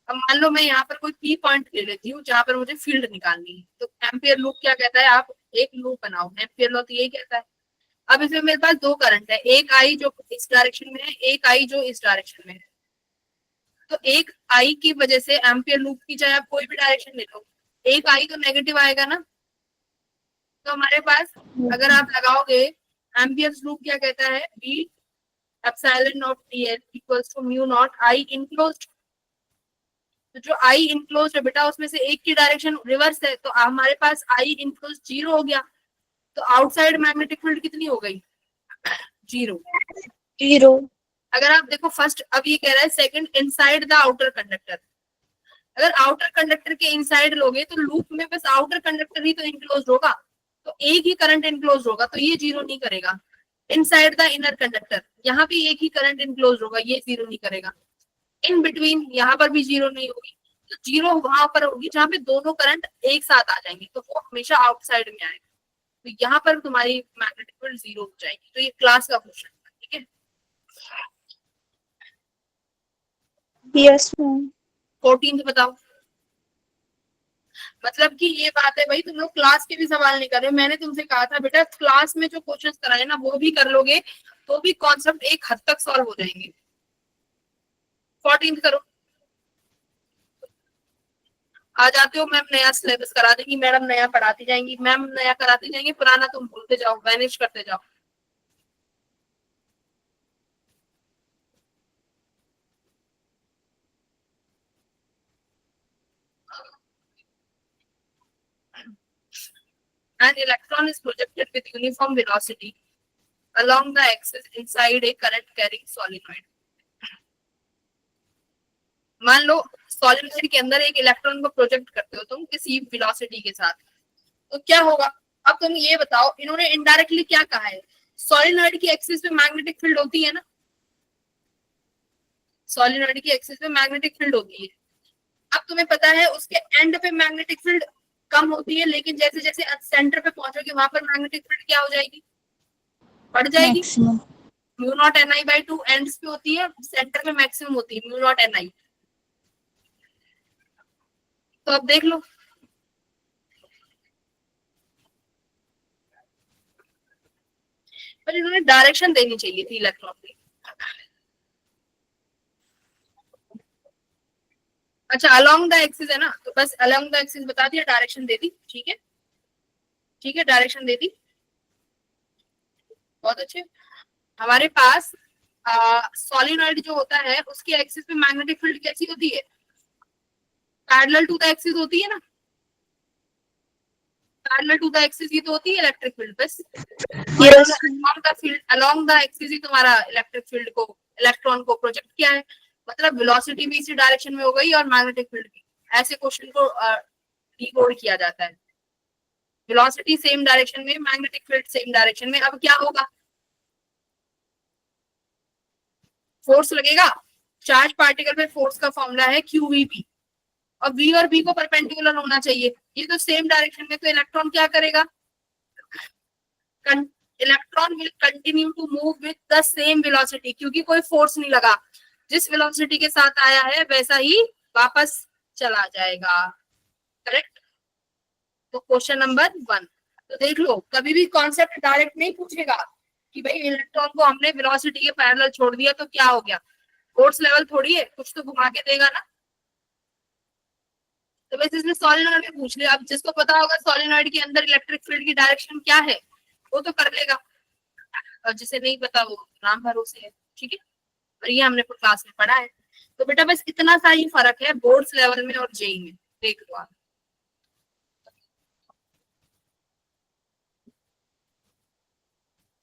अब मान लो मैं यहाँ पर कोई P पॉइंट ले लेती हूँ जहां पर मुझे फील्ड निकालनी है, तो एम्पियर लूप क्या कहता है, आप एक लूप बनाओ, एम्पियर लॉ तो यही कहता है। अब इसमें मेरे पास दो करंट है, एक आई जो इस डायरेक्शन में है, एक आई जो इस डायरेक्शन में है। तो एक आई की वजह से एम्पियर लूप की चाहे आप कोई भी डायरेक्शन ले लो, एक आई तो नेगेटिव आएगा ना। तो हमारे पास अगर आप लगाओगे एम्पियर लूप क्या कहता है, B epsilon naught dl equals to mu naught I enclosed. तो जो आई इनक्लोज्ड है बेटा उसमें से एक की डायरेक्शन रिवर्स है, तो हमारे पास आई इनक्लोज्ड 0 हो गया। तो आउटसाइड मैग्नेटिक फील्ड कितनी हो गई, 0। 0 अगर आप देखो फर्स्ट, अब ये कह रहा है second inside the outer conductor. अगर आउटर कंडक्टर के इनसाइड लोगे तो लूप में बस आउटर कंडक्टर ही तो इनक्लोज होगा, तो एक ही करंट इनक्लोज होगा, तो ये 0 नहीं करेगा। इनसाइड द इनर कंडक्टर, यहाँ भी एक ही करंट इनक्लोज होगा, ये 0 नहीं करेगा। इन बिटवीन यहाँ पर भी 0 नहीं होगी, तो 0 वहां पर होगी जहां पे दोनों करंट एक साथ आ जाएंगे, तो वो हमेशा आउटसाइड में आएगा। तो यहाँ पर तुम्हारी मैग्नेटिक फील्ड 0 हो जाएगी। तो ये क्लास का क्वेश्चन है, ठीक है। Yes ma'am. 14th बताओ। मतलब कि ये बात है भाई, तुम लोग क्लास के भी सवाल नहीं कर रहे हो। मैंने तुमसे कहा था बेटा क्लास में जो क्वेश्चन कराए ना वो भी कर लोगे तो भी कॉन्सेप्ट एक हद तक सॉल्व हो जाएंगे। 14th करो। आ जाते हो मैम नया सिलेबस करा देगी, मैडम नया पढ़ाती जाएंगी, मैम नया कराती जाएंगी, पुराना तुम भूलते जाओ, मैनेज करते जाओ। An electron is projected with uniform velocity along the axis inside a current carrying solenoid. मान लो सॉलिनॉइड के अंदर एक इलेक्ट्रॉन को प्रोजेक्ट करते हो तुम किसी वेलोसिटी के साथ, तो क्या होगा। अब तुम ये बताओ, इन्होंने इनडायरेक्टली क्या कहा है, सॉलिनॉइड की एक्सिस पे मैग्नेटिक फील्ड होती है ना, सॉलिनॉइड की एक्सिस पे मैग्नेटिक फील्ड होती है। अब तुम्हें पता है उसके एंड पे मैग्नेटिक फील्ड कम होती है, लेकिन जैसे जैसे सेंटर पे पहुंचोगे वहां पर मैग्नेटिक फील्ड क्या हो जाएगी, बढ़ जाएगी। Maximum. Mu not an I by 2 ends पे होती है, सेंटर में मैक्सिमम होती है म्यू नॉट एन आई। तो अब देख लो, पर इन्होंने डायरेक्शन देनी चाहिए थी इलेक्ट्रॉन की। अच्छा अलोंग द एक्सिस है ना, तो बस अलोंग द एक्सिस बता दिया, डायरेक्शन दे दी, ठीक है, ठीक है, डायरेक्शन दे दी, बहुत अच्छे। हमारे पास सॉलिनॉइड जो होता है उसकी एक्सिस पे मैग्नेटिक फील्ड कैसी होती है, पैरेलल टू द एक्सिस होती है ना, पैरेलल टू द एक्सिस ही तो होती है इलेक्ट्रिक फील्ड बस। Yes along the field, along the axis ही तुम्हारा इलेक्ट्रिक फील्ड को, इलेक्ट्रॉन को प्रोजेक्ट किया है, मतलब वेलोसिटी भी इसी डायरेक्शन में हो गई और मैग्नेटिक फील्ड भी। ऐसे क्वेश्चन को डिकोड किया जाता है, वेलोसिटी सेम डायरेक्शन में, मैग्नेटिक फील्ड सेम डायरेक्शन में। अब क्या होगा, फोर्स लगेगा, चार्ज पार्टिकल पे फोर्स का फॉर्मूला है QVP, और V और B को परपेंडिकुलर होना चाहिए, ये तो सेम डायरेक्शन में। तो इलेक्ट्रॉन क्या करेगा, electron will continue to move with the same velocity, क्योंकि कोई फोर्स नहीं लगा, जिस वेलोसिटी के साथ आया है वैसा ही वापस चला जाएगा, करेक्ट। तो क्वेश्चन नंबर 1, तो देख लो कभी भी कॉन्सेप्ट डायरेक्ट नहीं पूछेगा कि भाई इलेक्ट्रॉन को हमने वेलोसिटी के पैरेलल छोड़ दिया तो क्या हो गया, फोर्स लेवल थोड़ी है, कुछ तो घुमा के देगा ना। तो वैसे इसमें सोलेनॉइड में पूछ लिया, अब जिसको पता होगा सोलेनॉइड के अंदर इलेक्ट्रिक फील्ड की डायरेक्शन क्या है वो तो कर लेगा, और जिसे नहीं पता वो राम भरोसे है, ठीक है। और ये हमने क्लास में पढ़ा है। तो बेटा बस इतना सा ही फर्क है बोर्ड्स लेवल में और जेई में, देख लो आप।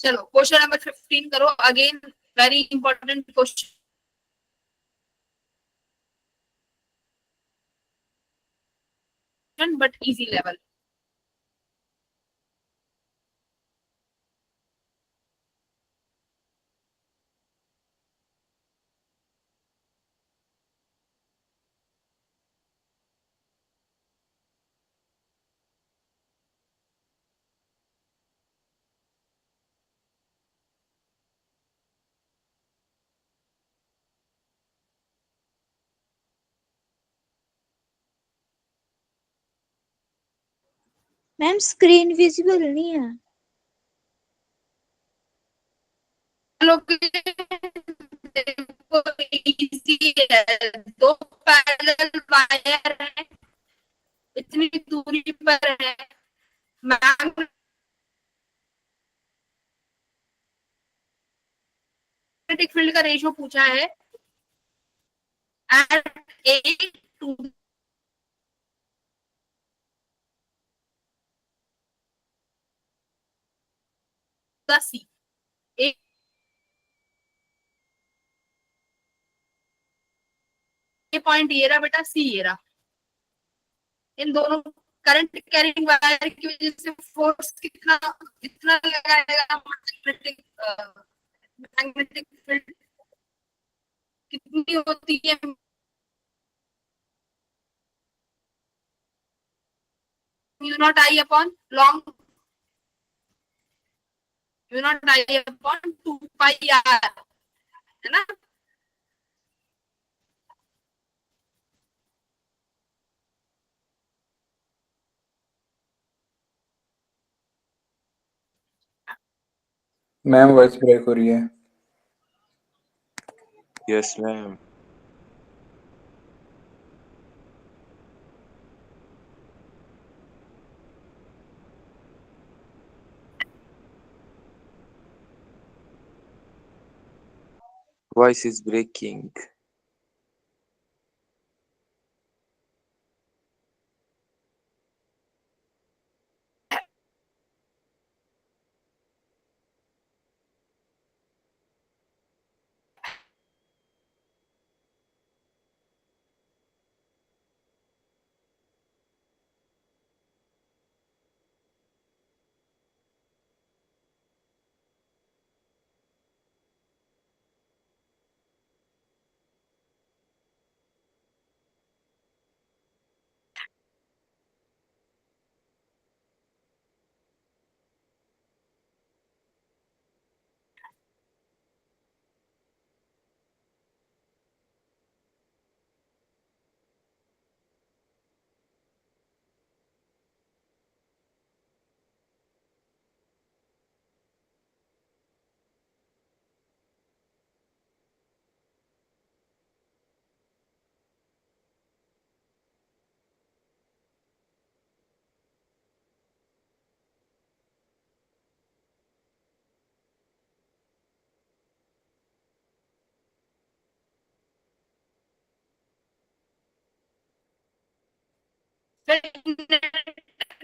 चलो क्वेश्चन नंबर 15 करो, again very important question, but easy level. Ma'am screen visible नहीं है। लोग देखो इजी है, दो पैरेलल वायर है, इतनी दूरी पर है, मैग्नेटिक फील्ड का रेशियो पूछा है एट ए टू द सी। ये पॉइंट ये रहा बेटा, सी ये रहा। इन दोनों करंट कैरिंग वायर की वजह से फोर्स कितना कितना लगाएगा मैग्नेटिक मैग्नेटिक फील्ड कितनी होती है, mu naught I upon long, mu naught I upon 2 pi R, है ना। मैम वॉइस ब्रेक हो रही है। Yes, ma'am. Voice is breaking.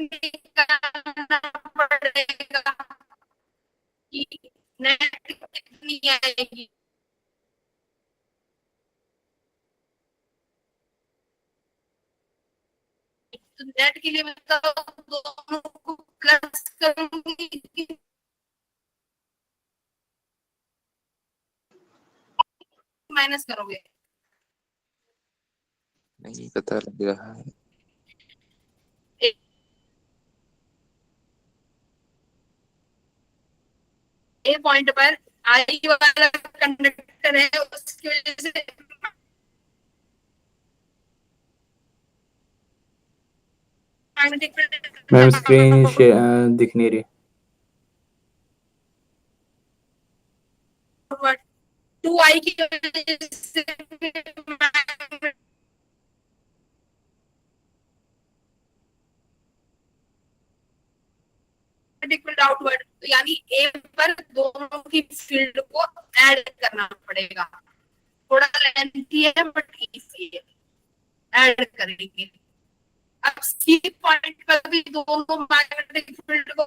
निकालना पड़ेगा कि नेट कितनी आएगी, तो नेट के लिए मैं तो दोनों को प्लस करूंगी, माइनस करोगे। नहीं पता लग रहा है। ए पॉइंट पर आई वाला कंडक्टर है, उसकी वजह से मैग्नेटिक मैम फील्ड स्क्रीन दिख नहीं रही। 2 आई की वजह से मैग्नेटिक फील्ड आउटवर्ड, यानी ए पर दोनों की फील्ड को ऐड करना पड़ेगा। थोड़ा लेंथी है बट इजी है, ऐड करेंगे। अब सी पॉइंट पर भी दोनों मैग्नेटिक फील्ड को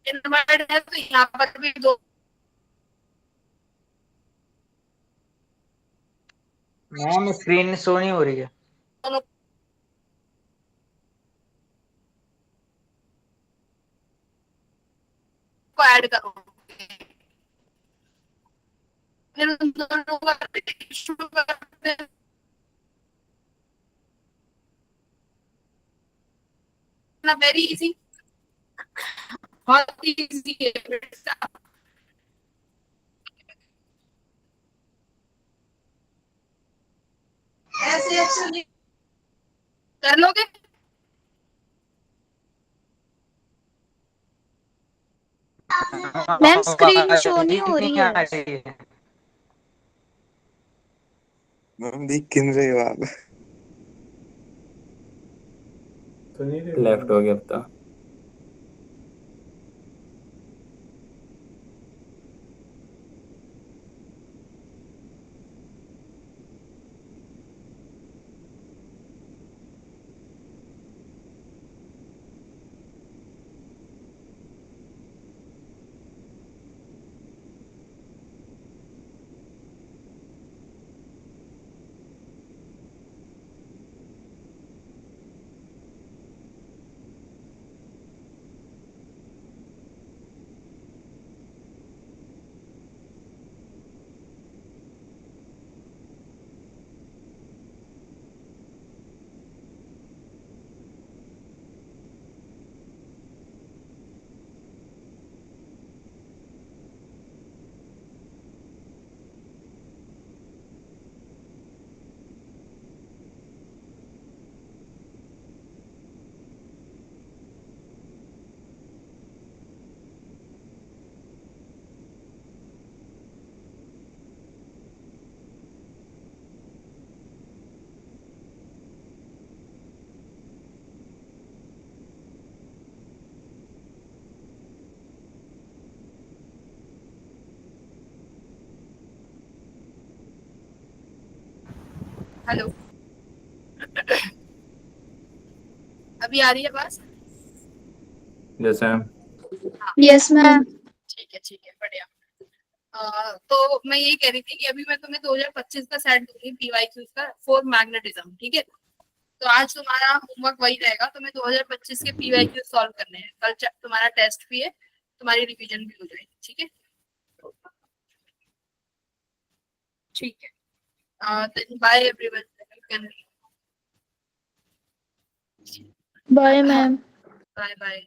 इन्वर्ट है, तो यहाँ पर भी दो मैम स्क्रीन शो नहीं हो रही है। दोनों को ऐड करो, फिर उन दोनों का शुरू करते हैं। ना वेरी इजी, बहुत इजी है बेटा, ऐसे कर लोगे। मैम स्क्रीन शो नहीं हो रही आ है। रही है। मैम देख किन रहे हो आप? लेफ्ट हो गया अब तो। हेलो, अभी आ रही है बात? जैसे यस मैम। ठीक है, बढ़िया। तो मैं यही कह रही थी कि अभी मैं तुम्हें 2025 का सेट दूंगी पीवाईक्यूज का फॉर मैग्नेटिज्म, ठीक है? तो आज तुम्हारा होमवर्क वही रहेगा, तुम्हें 2025 के पीवाईक्यूज सॉल्व करने हैं। कल तुम्हारा टेस्ट भी है, तुम्हारी रिवीजन भी हो जाएगी, ठीक है? ठीक है, bye everyone. Bye ma'am. Bye bye.